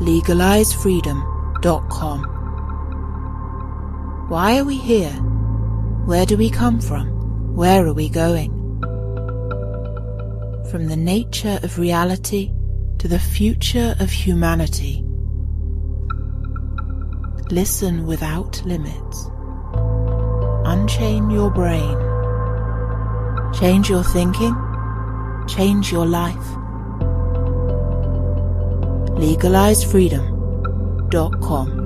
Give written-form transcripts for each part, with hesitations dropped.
legalizefreedom.com. Why are we here? Where do we come from? Where are we going? From the nature of reality to the future of humanity. Listen without limits. Unchain your brain. Change your thinking. Change your life. legalizefreedom.com.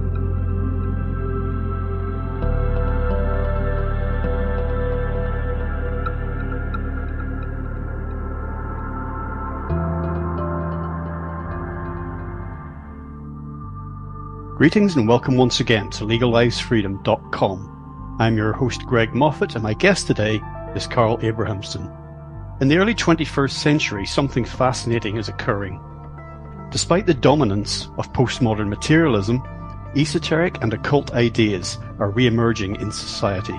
Greetings and welcome once again to legalizefreedom.com. I'm your host Greg Moffat, and my guest today is Carl Abrahamsson. In the early 21st century, something fascinating is occurring. Despite the dominance of postmodern materialism, esoteric and occult ideas are re-emerging in society.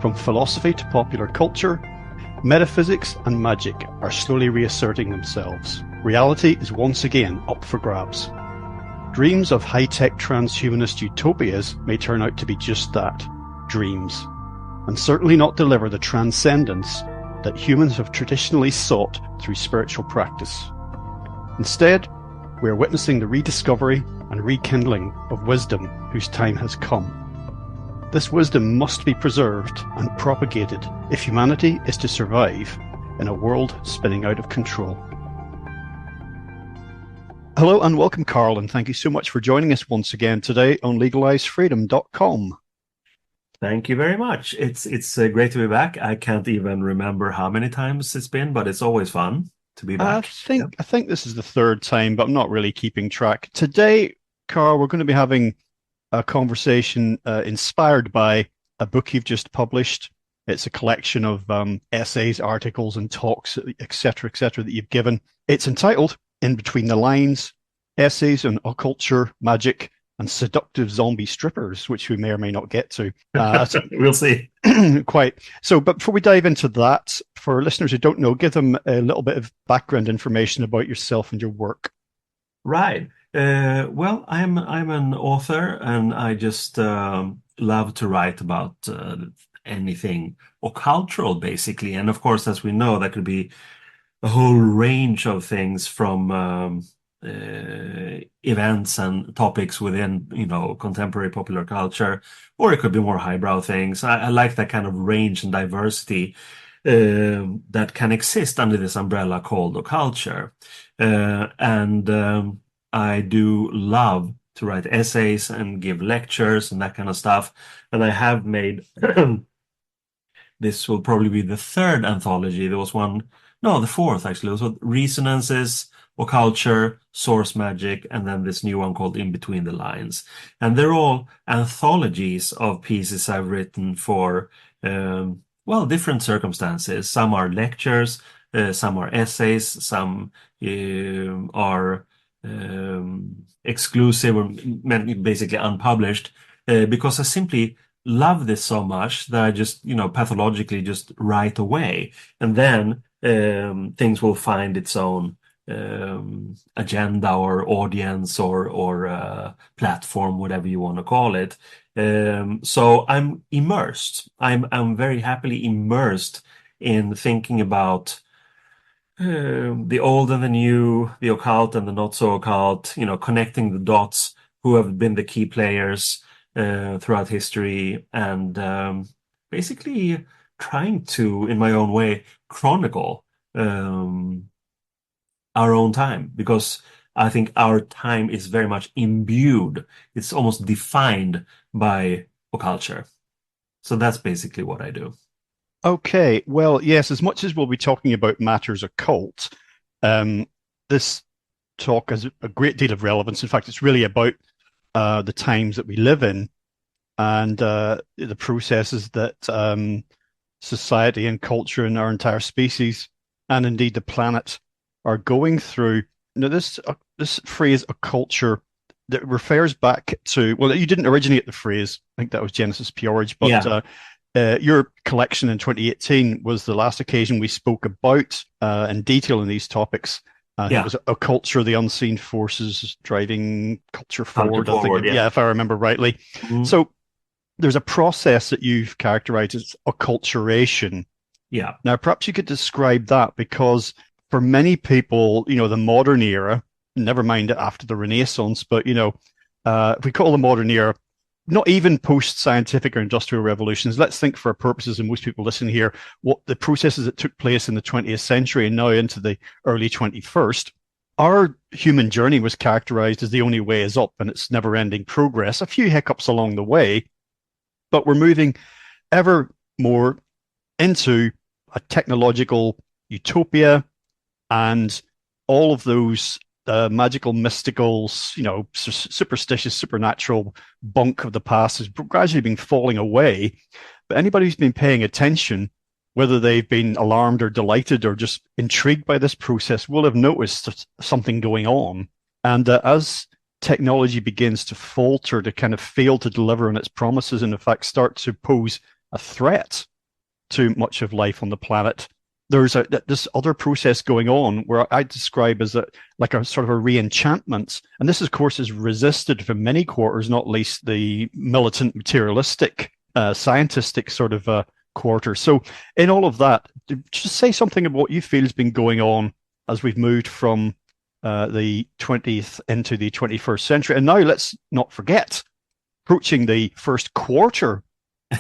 From philosophy to popular culture, metaphysics and magic are slowly reasserting themselves. Reality is once again up for grabs. Dreams of high-tech transhumanist utopias may turn out to be just that, dreams, and certainly not deliver the transcendence that humans have traditionally sought through spiritual practice. Instead, we are witnessing the rediscovery and rekindling of wisdom whose time has come. This wisdom must be preserved and propagated if humanity is to survive in a world spinning out of control. Hello and welcome, Carl, and thank you so much for joining us once again today on legalizefreedom.com. Thank you very much. It's great to be back. I can't even remember how many times it's been, but it's always fun to be back. I think this is the third time, but I'm not really keeping track. Today, Carl, we're going to be having a conversation inspired by a book you've just published. It's a collection of essays, articles, and talks, etc., that you've given. It's entitled In Between the Lines, Essays on Occulture, Magic, and Seductive Zombie Strippers, which we may or may not get to. We'll see. Quite. So, but before we dive into that, for listeners who don't know, give them a little bit of background information about yourself and your work. Right. Well, I'm an author, and I just love to write about anything occultural, basically. And of course, as we know, that could be a whole range of things from events and topics within, contemporary popular culture, or it could be more highbrow things. I like that kind of range and diversity that can exist under this umbrella called occulture. And I do love to write essays and give lectures and that kind of stuff. And I have made, this will probably be the third anthology. There was one, no, the fourth actually. It was Resonances, Occulture, Source Magic, and then this new one called In Between the Lines. And they're all anthologies of pieces I've written for, different circumstances. Some are lectures, some are essays, some are exclusive or basically unpublished, because I simply love this so much that I just, pathologically just write away. And then things will find its own agenda or audience or platform, whatever you want to call it. So I'm immersed. I'm very happily immersed in thinking about the old and the new, the occult and the not so occult, connecting the dots, who have been the key players throughout history, and basically trying to, in my own way, chronicle our own time, because I think our time is very much imbued. It's almost defined by occulture. So that's basically what I do. Okay, well, yes, as much as we'll be talking about matters occult, this talk has a great deal of relevance. In fact, it's really about the times that we live in and the processes that society and culture and our entire species, and indeed the planet, are going through. Now, this phrase occulture that refers back to, well, you didn't originate the phrase. I think that was Genesis Peorage, but your collection in 2018 was the last occasion we spoke about in detail in these topics. I think it Yeah, was a culture, the unseen forces driving culture culture forward. I think, forward. Yeah. yeah, if I remember rightly. Mhm. So there's a process that you've characterized as acculturation. Yeah. Now, perhaps you could describe that because for many people, the modern era, never mind after the Renaissance, but, if we call the modern era, not even post-scientific or industrial revolutions, let's think for purposes of most people listening here, what the processes that took place in the 20th century and now into the early 21st. Our human journey was characterized as the only way is up and it's never-ending progress, a few hiccups along the way, but we're moving ever more into a technological utopia, and all of those magical, mystical, superstitious, supernatural bunk of the past has gradually been falling away. But anybody who's been paying attention, whether they've been alarmed or delighted or just intrigued by this process, will have noticed something going on. And as technology begins to falter, to kind of fail to deliver on its promises, and in fact start to pose a threat to much of life on the planet, there's this other process going on where I describe as like a sort of a re-enchantment. And this, of course, is resisted from many quarters, not least the militant, materialistic, scientistic sort of quarter. So in all of that, just say something about what you feel has been going on as we've moved from the 20th into the 21st century. And now let's not forget, approaching the first quarter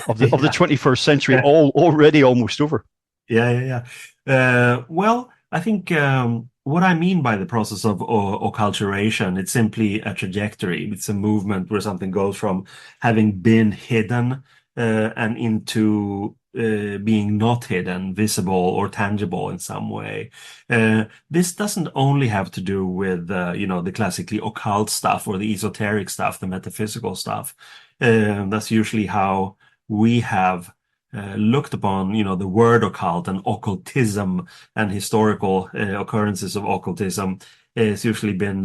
of the 21st century, already almost over. Yeah. Well, I think what I mean by the process of occulturation, it's simply a trajectory. It's a movement where something goes from having been hidden and into being not hidden, visible or tangible in some way. This doesn't only have to do with the classically occult stuff or the esoteric stuff, the metaphysical stuff. That's usually how we have looked upon, the word occult and occultism and historical occurrences of occultism. It's usually been,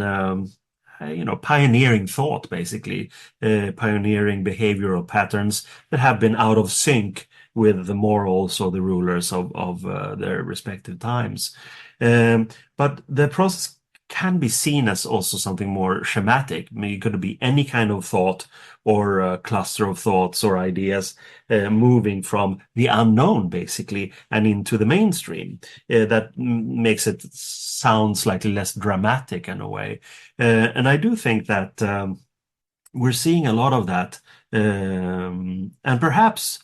pioneering thought, basically, pioneering behavioral patterns that have been out of sync with the morals or the rulers of their respective times. But the process can be seen as also something more schematic. I mean, it could be any kind of thought or a cluster of thoughts or ideas moving from the unknown, basically, and into the mainstream. That makes it sound slightly less dramatic in a way. And I do think that we're seeing a lot of that. And perhaps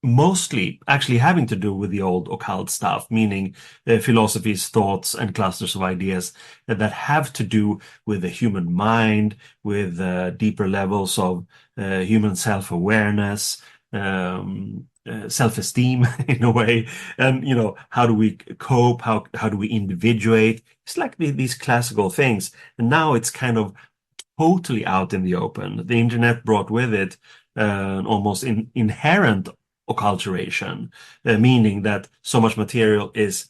mostly actually having to do with the old occult stuff, meaning philosophies, thoughts, and clusters of ideas that have to do with the human mind, with deeper levels of human self-awareness, self-esteem in a way, and how do we cope? How do we individuate? It's like these classical things, and now it's kind of totally out in the open. The internet brought with it almost inherent acculturation, meaning that so much material is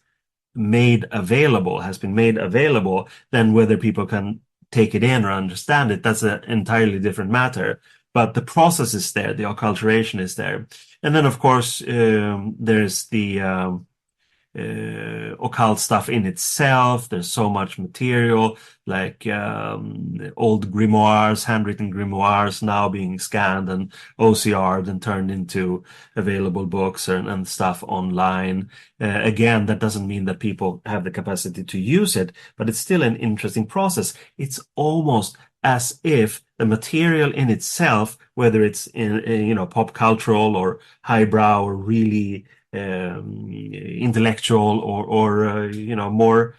has been made available, then whether people can take it in or understand it, that's an entirely different matter. But the process is there, the acculturation is there. And then, of course, there's the occult stuff in itself. There's so much material, like old grimoires, handwritten grimoires now being scanned and OCR'd and turned into available books and stuff online. Again, that doesn't mean that people have the capacity to use it, but it's still an interesting process. It's almost as if the material in itself, whether it's in pop cultural or highbrow or really intellectual or more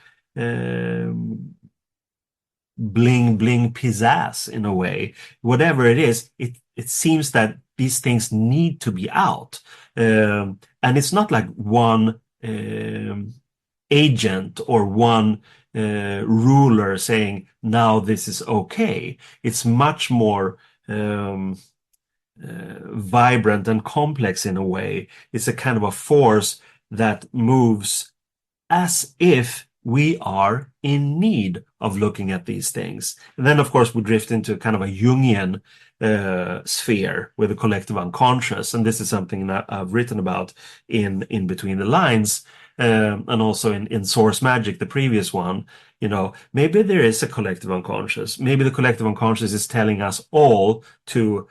bling bling pizzazz in a way, whatever it is, it seems that these things need to be out, and it's not like one agent or one ruler saying now this is okay. It's much more vibrant and complex in a way. It's a kind of a force that moves as if we are in need of looking at these things. And then, of course, we drift into kind of a Jungian sphere with the collective unconscious. And this is something that I've written about in Between the Lines, and also in Source Magic, the previous one. Maybe there is a collective unconscious. Maybe the collective unconscious is telling us all to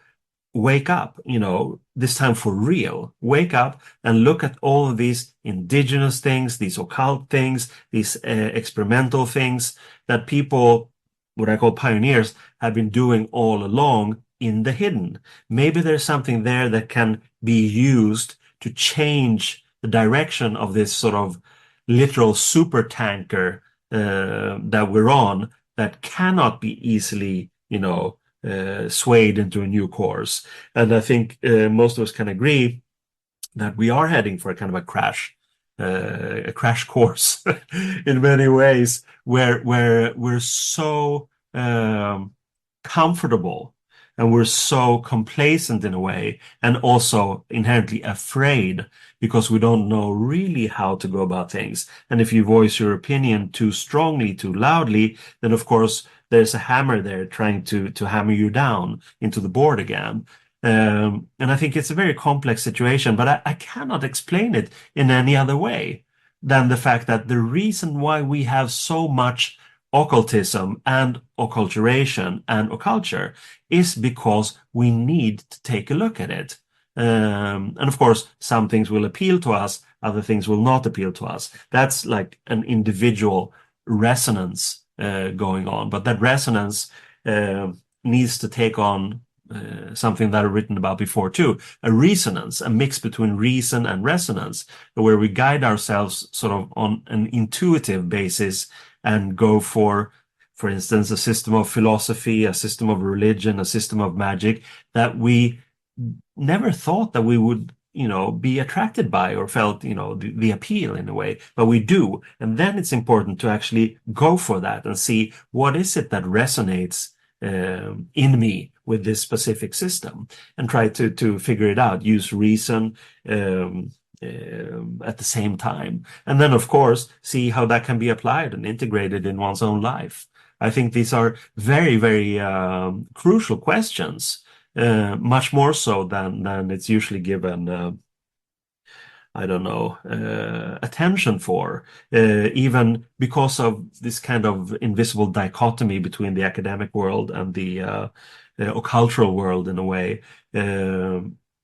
wake up, this time for real. Wake up and look at all of these indigenous things, these occult things, these experimental things that people, what I call pioneers, have been doing all along in the hidden. Maybe there's something there that can be used to change the direction of this sort of literal super tanker that we're on, that cannot be easily, swayed into a new course. And I think most of us can agree that we are heading for a kind of a crash course in many ways, where we're so comfortable and we're so complacent in a way, and also inherently afraid because we don't know really how to go about things. And if you voice your opinion too strongly, too loudly, then of course there's a hammer there trying to hammer you down into the board again. And I think it's a very complex situation, but I cannot explain it in any other way than the fact that the reason why we have so much occultism and acculturation and occulture is because we need to take a look at it. And of course, some things will appeal to us, other things will not appeal to us. That's like an individual resonance going on. But that resonance needs to take on something that I've written about before too, a resonance, a mix between reason and resonance, where we guide ourselves sort of on an intuitive basis and go for instance, a system of philosophy, a system of religion, a system of magic that we never thought that we would, be attracted by or felt, the appeal in a way, but we do. And then it's important to actually go for that and see what is it that resonates in me with this specific system, and try to figure it out, use reason at the same time. And then, of course, see how that can be applied and integrated in one's own life. I think these are very, very crucial questions, much more so than it's usually given attention for, even because of this kind of invisible dichotomy between the academic world and the occultural world in a way.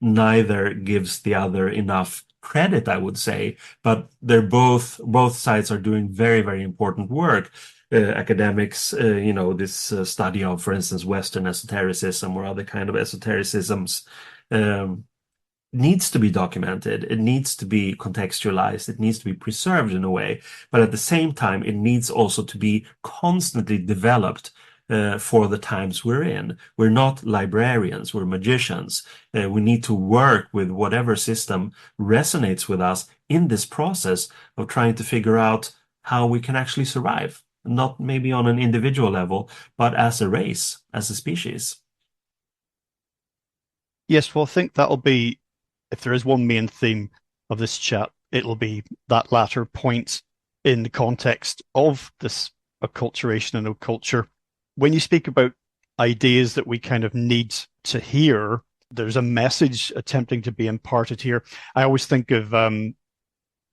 Neither gives the other enough credit, I would say, but they're both sides are doing very, very important work. Academics, this study of, for instance, Western esotericism or other kind of esotericisms, needs to be documented. It needs to be contextualized. It needs to be preserved in a way. But at the same time, it needs also to be constantly developed for the times we're in. We're not librarians, we're magicians. We need to work with whatever system resonates with us in this process of trying to figure out how we can actually survive. Not maybe on an individual level, but as a race, as a species. Yes, well, I think that'll be, if there is one main theme of this chat, it'll be that latter point in the context of this acculturation and occulture. When you speak about ideas that we kind of need to hear, there's a message attempting to be imparted here. I always think of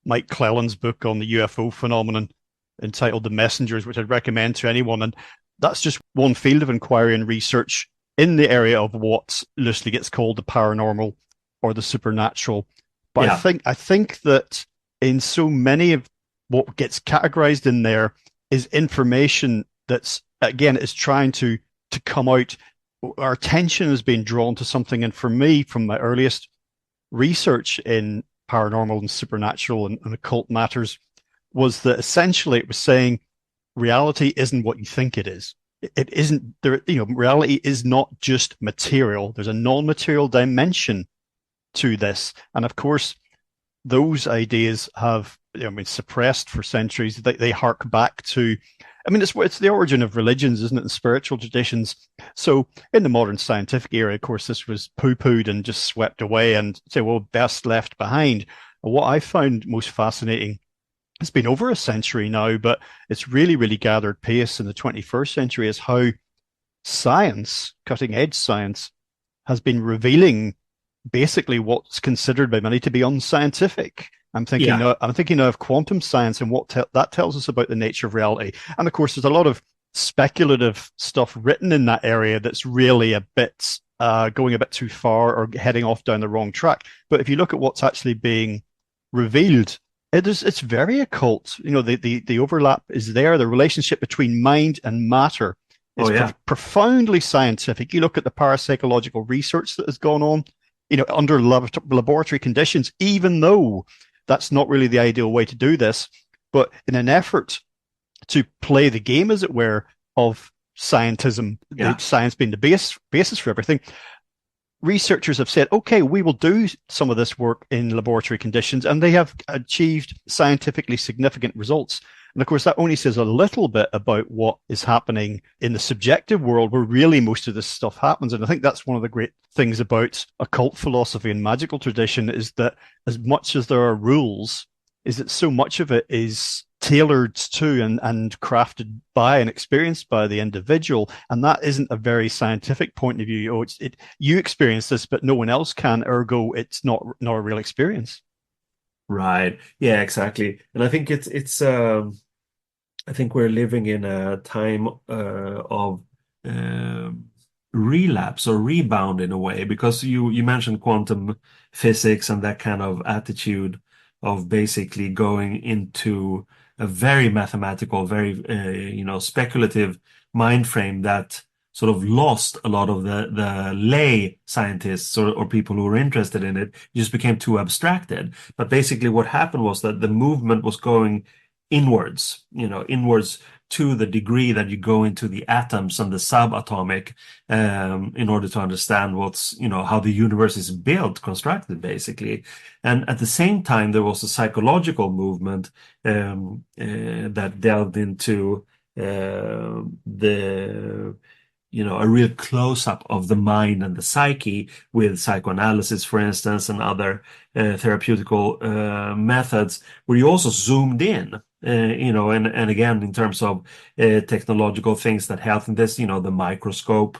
Mike Clelland's book on the UFO phenomenon entitled The Messengers, which I'd recommend to anyone. And that's just one field of inquiry and research in the area of what loosely gets called the paranormal or the supernatural. But yeah. I think that in so many of what gets categorized in there is information that's, again, is trying to come out. Our attention has been drawn to something. And for me, from my earliest research in paranormal and supernatural and occult matters, was that essentially it was saying reality isn't what you think it is. It isn't there. Reality is not just material. There's a non-material dimension to this. And of course, those ideas have been suppressed for centuries. They hark back to, it's the origin of religions, isn't it, and spiritual traditions. So in the modern scientific era, of course, this was poo-pooed and just swept away and say, well, best left behind. What I found most fascinating it's been over a century now, but it's really, really gathered pace in the 21st century, is how science, cutting edge science, has been revealing basically what's considered by many to be unscientific. Yeah. I'm thinking now of quantum science and what that tells us about the nature of reality. And of course, there's a lot of speculative stuff written in that area that's really a bit going a bit too far or heading off down the wrong track. But if you look at what's actually being revealed, it's very occult. You know, the overlap is there. The relationship between mind and matter Oh is yeah. profoundly scientific. You look at the parapsychological research that has gone on, you know, under laboratory conditions, even though that's not really the ideal way to do this. But in an effort to play the game, as it were, of scientism, the Yeah. science being the basis for everything, researchers have said, okay, we will do some of this work in laboratory conditions, and they have achieved scientifically significant results. And of course, that only says a little bit about what is happening in the subjective world, where really most of this stuff happens. And I think that's one of the great things about occult philosophy and magical tradition, is that as much as there are rules, is that so much of it is tailored to and crafted by and experienced by the individual. And that isn't a very scientific point of view. Oh, you experience this, but no one else can, ergo it's not a real experience. Right. Yeah, exactly. And I think I think we're living in a time of relapse or rebound in a way, because you mentioned quantum physics and that kind of attitude of basically going into a very mathematical, very speculative mind frame that sort of lost a lot of the lay scientists or people who were interested in it, just became too abstracted. But basically what happened was that the movement was going inwards, inwards to the degree that you go into the atoms and the subatomic, in order to understand how the universe is built, constructed, basically. And at the same time, there was a psychological movement that delved into a real close-up of the mind and the psyche with psychoanalysis, for instance, and other therapeutical methods, where you also zoomed in, and again, in terms of technological things that help in this, the microscope,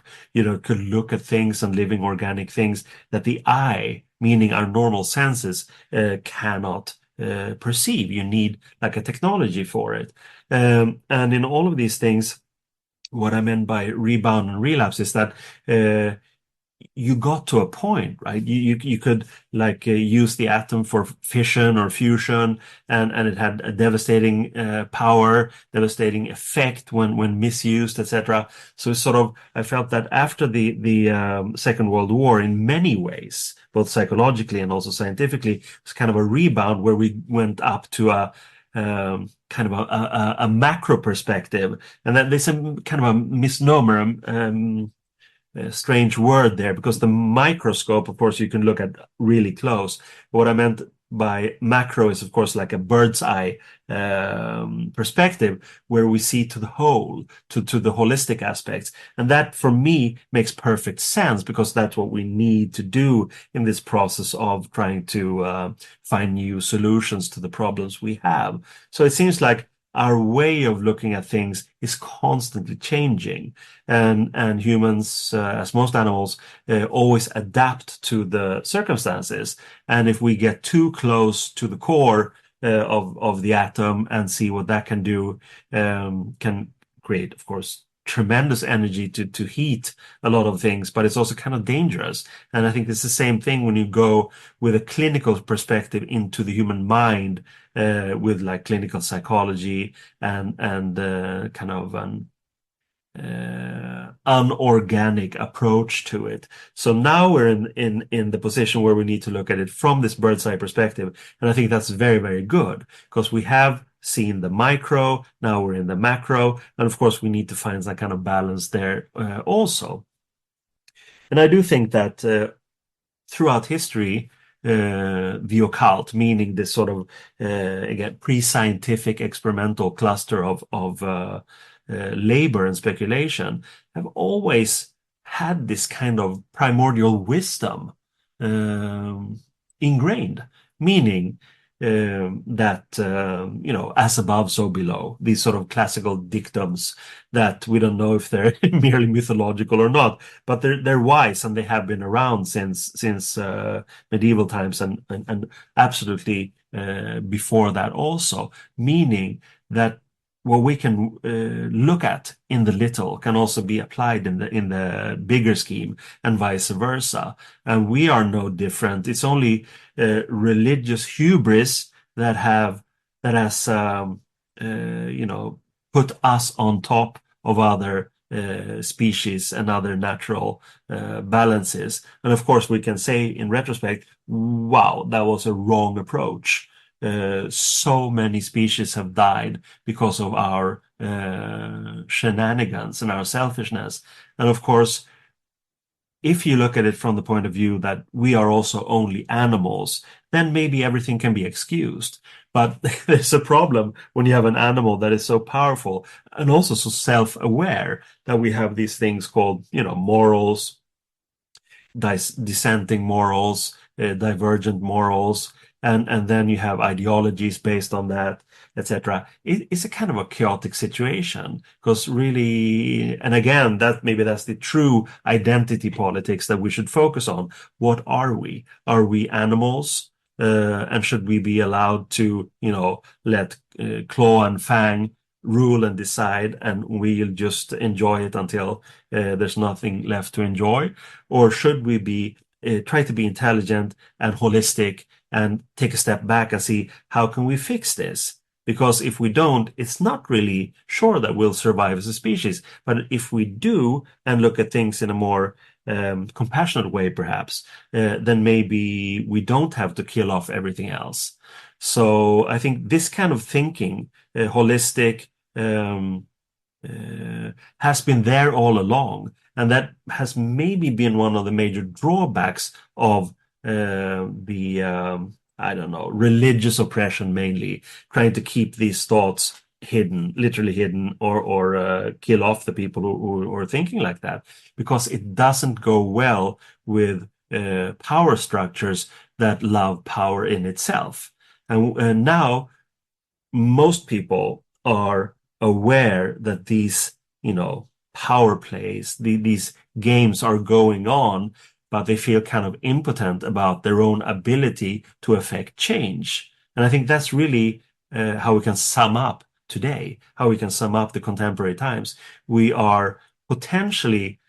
could look at things and living organic things that the eye, meaning our normal senses, cannot perceive. You need like a technology for it. And in all of these things, what I meant by rebound and relapse is that you got to a point, right? You could like use the atom for fission or fusion, and it had a devastating power, devastating effect when misused, etc. So sort of, I felt that after the Second World War, in many ways, both psychologically and also scientifically, it was kind of a rebound where we went up to a kind of a macro perspective, and that there's some kind of a misnomer, a strange word there, because the microscope, of course, you can look at really close. But what I meant by macro is, of course, like a bird's eye perspective, where we see to the whole, to the holistic aspects. And that, for me, makes perfect sense, because that's what we need to do in this process of trying to find new solutions to the problems we have. So it seems like our way of looking at things is constantly changing, and humans, as most animals, always adapt to the circumstances. And if we get too close to the core of the atom and see what that can do, can create, of course, tremendous energy to heat a lot of things, but it's also kind of dangerous. And I think it's the same thing when you go with a clinical perspective into the human mind, with like clinical psychology and kind of an unorganic approach to it. So now we're in the position where we need to look at it from this bird's eye perspective, and I think that's very, very good, because we have seen the micro, now we're in the macro, and of course we need to find some kind of balance there also. And I do think that throughout history, the occult, meaning this sort of again pre-scientific experimental cluster of labor and speculation, have always had this kind of primordial wisdom ingrained, meaning that as above, so below. These sort of classical dictums that we don't know if they're merely mythological or not, but they're wise, and they have been around since medieval times and absolutely before that also. Meaning that what we can look at in the little can also be applied in the bigger scheme, and vice versa. And we are no different. It's only religious hubris that has put us on top of other species and other natural balances. And of course, we can say in retrospect, wow, that was a wrong approach. So many species have died because of our shenanigans and our selfishness. And of course, if you look at it from the point of view that we are also only animals, then maybe everything can be excused. But there's a problem when you have an animal that is so powerful and also so self-aware that we have these things called, morals, dissenting morals, divergent morals, and then you have ideologies based on that, etc. It's a kind of a chaotic situation because really, and again, that's the true identity politics that we should focus on. What are we? Are we animals? And should we be allowed to, let claw and fang rule and decide, and we'll just enjoy it until there's nothing left to enjoy? Or should we be try to be intelligent and holistic and take a step back and see how can we fix this? Because if we don't, it's not really sure that we'll survive as a species. But if we do and look at things in a more compassionate way, perhaps, then maybe we don't have to kill off everything else. So I think this kind of thinking, holistic, has been there all along. And that has maybe been one of the major drawbacks of religious oppression, mainly trying to keep these thoughts hidden, literally hidden, or kill off the people who are thinking like that, because it doesn't go well with power structures that love power in itself. And now most people are aware that these, power plays, these games are going on, but they feel kind of impotent about their own ability to affect change. And I think that's really how we can sum up today, how we can sum up the contemporary times. We are potentially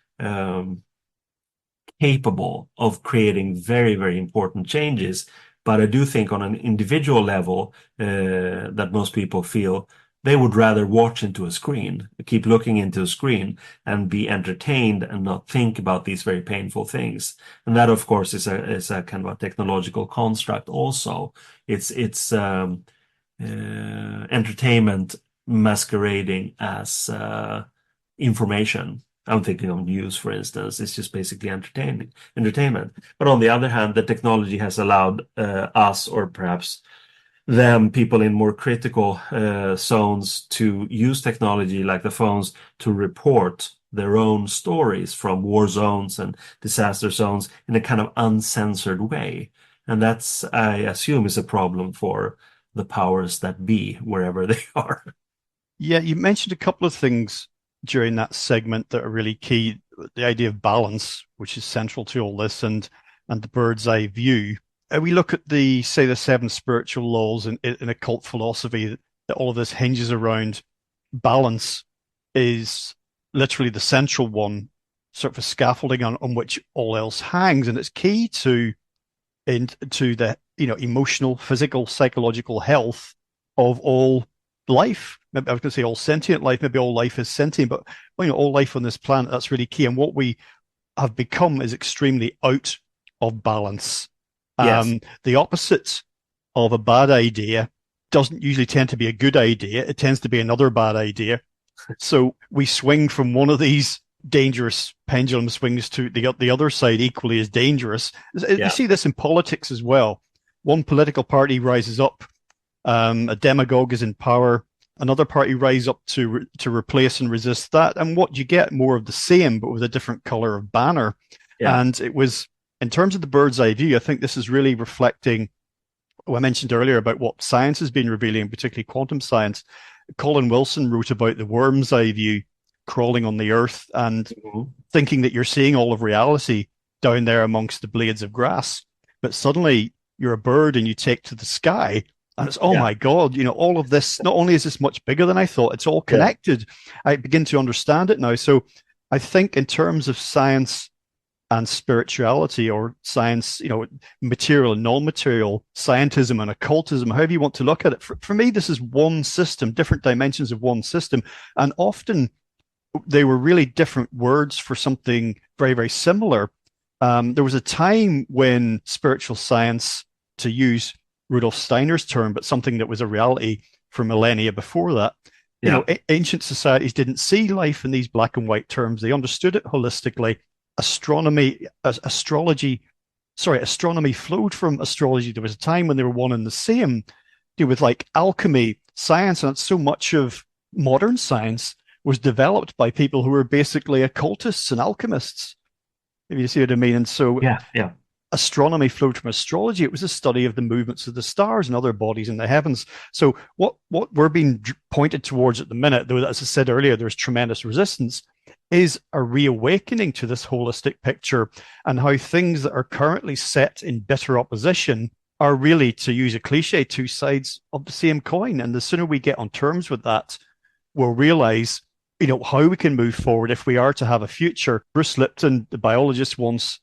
capable of creating very, very important changes. But I do think on an individual level that most people feel they would rather watch into a screen, keep looking into a screen and be entertained and not think about these very painful things. And that, of course, is a kind of a technological construct also. It's entertainment masquerading as information. I'm thinking of news, for instance. It's just basically entertainment. But on the other hand, the technology has allowed us, or perhaps them, people in more critical zones, to use technology like the phones to report their own stories from war zones and disaster zones in a kind of uncensored way. And that's, I assume, is a problem for the powers that be, wherever they are. Yeah, you mentioned a couple of things during that segment that are really key. The idea of balance, which is central to all this, and the bird's eye view. We look at the seven spiritual laws in occult philosophy, that all of this hinges around. Balance is literally the central one, sort of a scaffolding on which all else hangs, and it's key to the emotional, physical, psychological health of all life. Maybe I was going to say all sentient life. Maybe all life is sentient, but all life on this planet, that's really key. And what we have become is extremely out of balance. Yes. The opposite of a bad idea doesn't usually tend to be a good idea. It tends to be another bad idea. So we swing from one of these dangerous pendulum swings to the other side, equally as dangerous. Yeah. You see this in politics as well. One political party rises up, a demagogue is in power, another party rises up to replace and resist that, and what you get, more of the same, but with a different color of banner. Yeah. And it was, in terms of the bird's eye view, I think this is really reflecting I mentioned earlier about what science has been revealing, particularly quantum science. Colin Wilson wrote about the worm's eye view crawling on the earth and thinking that you're seeing all of reality down there amongst the blades of grass. But suddenly you're a bird and you take to the sky and it's, oh my God, all of this, not only is this much bigger than I thought, it's all connected. I begin to understand it now. So I think in terms of science and spirituality, or science, material and non-material, scientism and occultism, however you want to look at it. For me, this is one system, different dimensions of one system. And often they were really different words for something very, very similar. There was a time when spiritual science, to use Rudolf Steiner's term, but something that was a reality for millennia before that, ancient societies didn't see life in these black and white terms. They understood it holistically. Astronomy flowed from astrology. There was a time when they were one and the same. With like alchemy, science, and so much of modern science was developed by people who were basically occultists and alchemists, if you see what I mean. And so astronomy flowed from astrology. It was a study of the movements of the stars and other bodies in the heavens. So what we're being pointed towards at the minute, though, as I said earlier, there's tremendous resistance, is a reawakening to this holistic picture, and how things that are currently set in bitter opposition are really, to use a cliche, two sides of the same coin. And the sooner we get on terms with that, we'll realize, how we can move forward if we are to have a future. Bruce Lipton, the biologist, once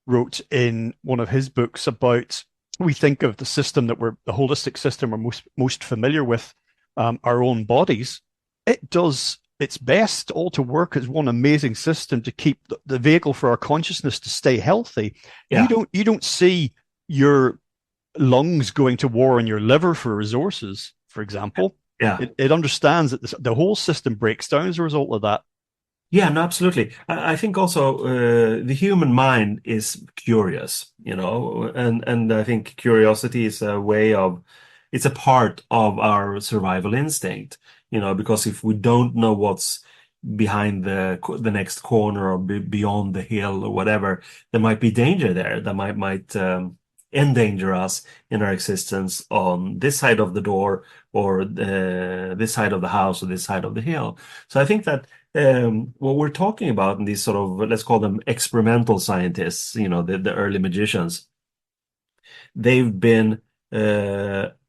wrote in one of his books about, we think of the system the holistic system we're most familiar with, our own bodies. It does its best all to work as one amazing system to keep the vehicle for our consciousness to stay healthy. Yeah. You don't see your lungs going to war on your liver for resources, for example. Yeah, it understands that the whole system breaks down as a result of that. Yeah, no, absolutely. I think also the human mind is curious, and I think curiosity is it's a part of our survival instinct, because if we don't know what's behind the next corner or beyond the hill or whatever, there might be danger there that might endanger us in our existence on this side of the door, or this side of the house, or this side of the hill. So I think that what we're talking about in these sort of, let's call them experimental scientists, the early magicians, they've been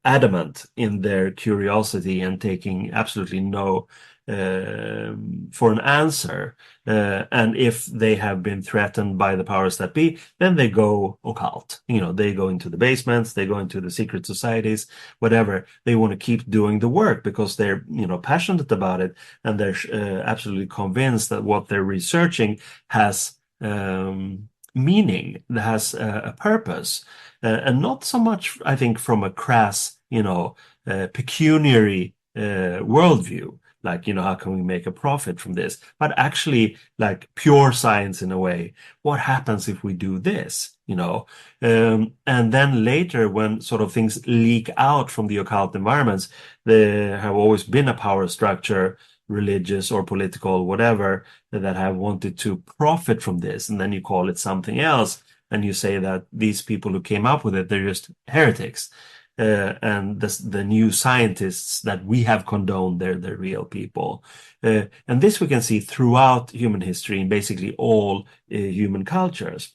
adamant in their curiosity and taking absolutely no for an answer. And if they have been threatened by the powers that be, then they go occult. They go into the basements, they go into the secret societies, whatever. They want to keep doing the work because they're, passionate about it, and they're absolutely convinced that what they're researching has meaning, that has a purpose, and not so much, I think, from a crass, pecuniary worldview. Like, how can we make a profit from this? But actually, like pure science in a way. What happens if we do this? And then later, when sort of things leak out from the occult environments, there have always been a power structure, religious or political, whatever, that have wanted to profit from this. And then you call it something else. And you say that these people who came up with it, they're just heretics. And the new scientists that we have condoned, they're the real people. And this we can see throughout human history in basically all human cultures.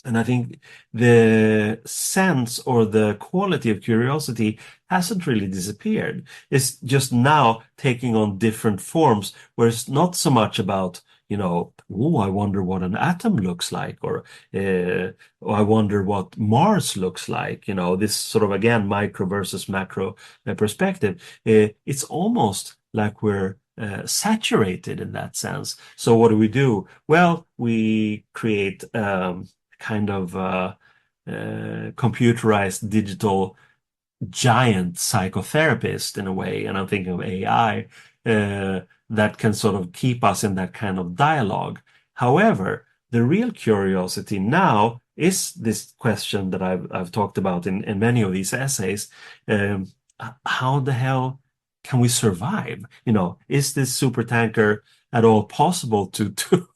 And I think the sense or the quality of curiosity hasn't really disappeared. It's just now taking on different forms, where it's not so much about, I wonder what an atom looks like, or I wonder what Mars looks like, this sort of, again, micro versus macro perspective. It's almost like we're saturated in that sense. So what do? Well, we create kind of computerized digital giant psychotherapist in a way, and I'm thinking of AI, that can sort of keep us in that kind of dialogue. However, the real curiosity now is this question that I've talked about in many of these essays. How the hell can we survive? Is this supertanker at all possible to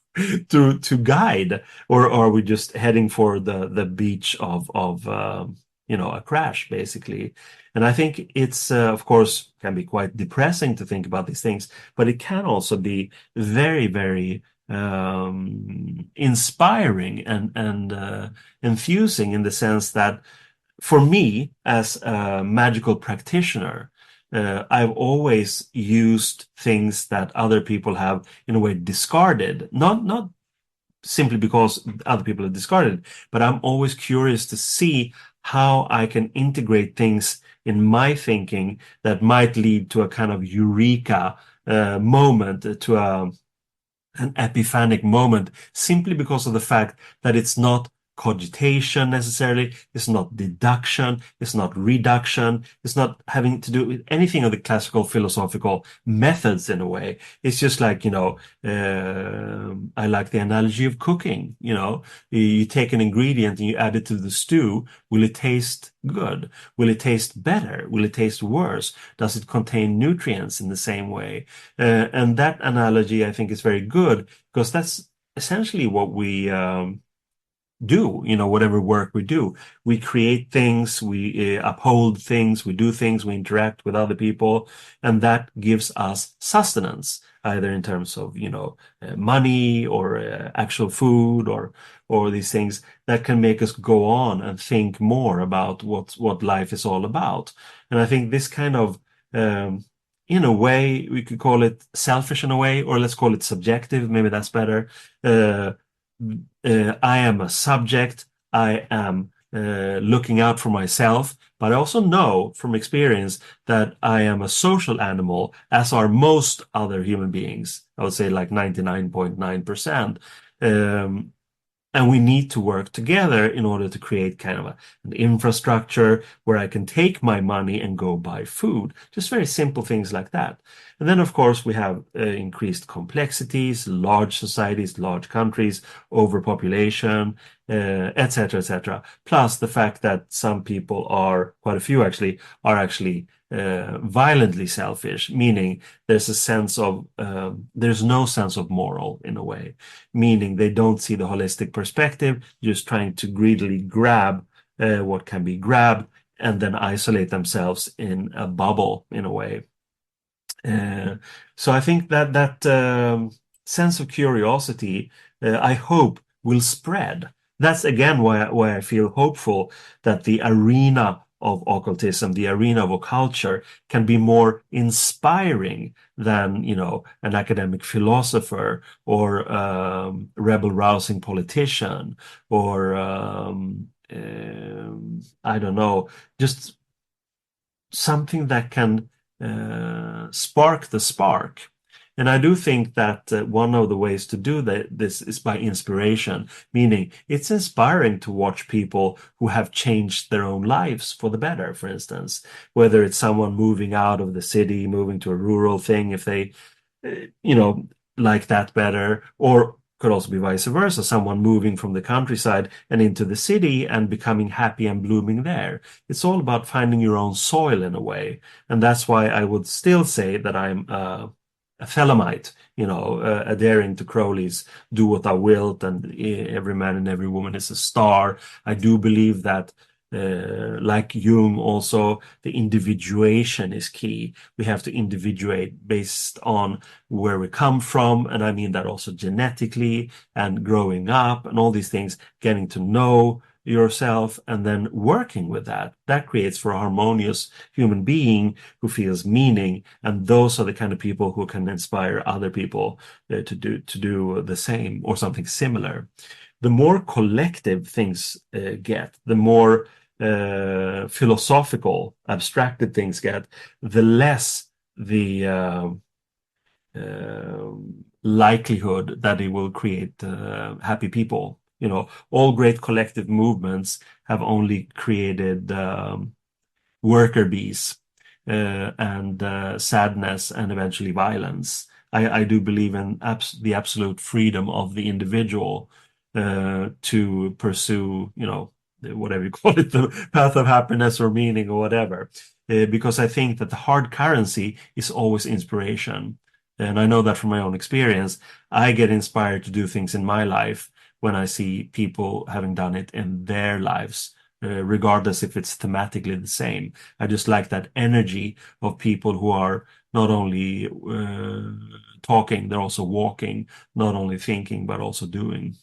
guide, or are we just heading for the beach of a crash, basically. And I think it's, of course, can be quite depressing to think about these things, but it can also be very, very inspiring and enthusing, in the sense that for me, as a magical practitioner, I've always used things that other people have, in a way, discarded. Not simply because other people have discarded, but I'm always curious to see how I can integrate things in my thinking that might lead to a kind of eureka moment, to an epiphanic moment, simply because of the fact that it's not cogitation necessarily, it's not deduction, it's not reduction, it's not having to do with anything of the classical philosophical methods in a way. It's just like, I like the analogy of cooking. You take an ingredient and you add it to the stew. Will it taste good? Will it taste better? Will it taste worse? Does it contain nutrients in the same way? And that analogy, I think, is very good, because that's essentially what we do, whatever work we do. We create things, we uphold things, we do things, we interact with other people, and that gives us sustenance, either in terms of, money or actual food or these things that can make us go on and think more about what life is all about. And I think this kind of, in a way, we could call it selfish in a way, or let's call it subjective. Maybe that's better. I am a subject. I am looking out for myself, but I also know from experience that I am a social animal, as are most other human beings. I would say like 99.9%. And we need to work together in order to create kind of an infrastructure where I can take my money and go buy food. Just very simple things like that. And then, of course, we have increased complexities, large societies, large countries, overpopulation, etc., etc. Plus the fact that some people quite a few actually, are actually violently selfish, meaning there's no sense of moral in a way, meaning they don't see the holistic perspective, just trying to greedily grab what can be grabbed and then isolate themselves in a bubble in a way. So I think that sense of curiosity, I hope, will spread. That's again why I feel hopeful that the arena of occultism, the arena of occulture, can be more inspiring than, an academic philosopher or rebel-rousing politician or, I don't know, just something that can spark the spark. And I do think that one of the ways to do this is by inspiration, meaning it's inspiring to watch people who have changed their own lives for the better, for instance, whether it's someone moving out of the city, moving to a rural thing, if they, like that better, or could also be vice versa, someone moving from the countryside and into the city and becoming happy and blooming there. It's all about finding your own soil in a way. And that's why I would still say that I'm a Thelemite, adhering to Crowley's "do what thou wilt" and every man and every woman is a star. I do believe that, like Jung also, the individuation is key. We have to individuate based on where we come from, and I mean that also genetically and growing up and all these things, getting to know yourself and then working with that. That creates for a harmonious human being who feels meaning, and those are the kind of people who can inspire other people to do the same or something similar. The more collective things get, the more philosophical, abstracted things get, the less the likelihood that it will create happy people. All great collective movements have only created worker bees and sadness and eventually violence. I do believe in the absolute freedom of the individual to pursue, whatever you call it, the path of happiness or meaning or whatever. Because I think that the hard currency is always inspiration. And I know that from my own experience. I get inspired to do things in my life when I see people having done it in their lives. regardless if it's thematically the same. I just like that energy of people who are not only talking, they're also walking, not only thinking, but also doing.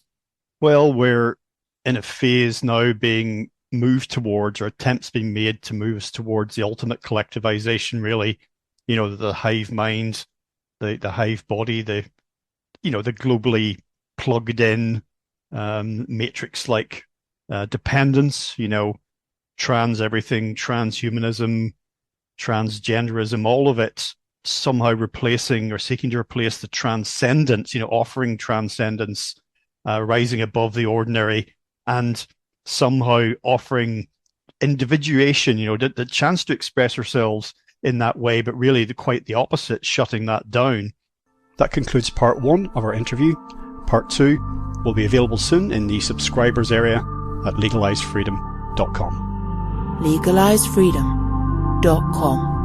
Well, we're in a phase now being moved towards, or attempts being made to move us towards the ultimate collectivization, really. You know, the hive mind, the hive body, the globally plugged in matrix-like dependence, trans everything, transhumanism, transgenderism, all of it somehow replacing or seeking to replace the transcendence, offering transcendence, rising above the ordinary, and somehow offering individuation, the chance to express ourselves in that way, but really quite the opposite, shutting that down. That concludes part 1 of our interview. Part 2 will be available soon in the subscribers area at legalizefreedom.com. legalizefreedom.com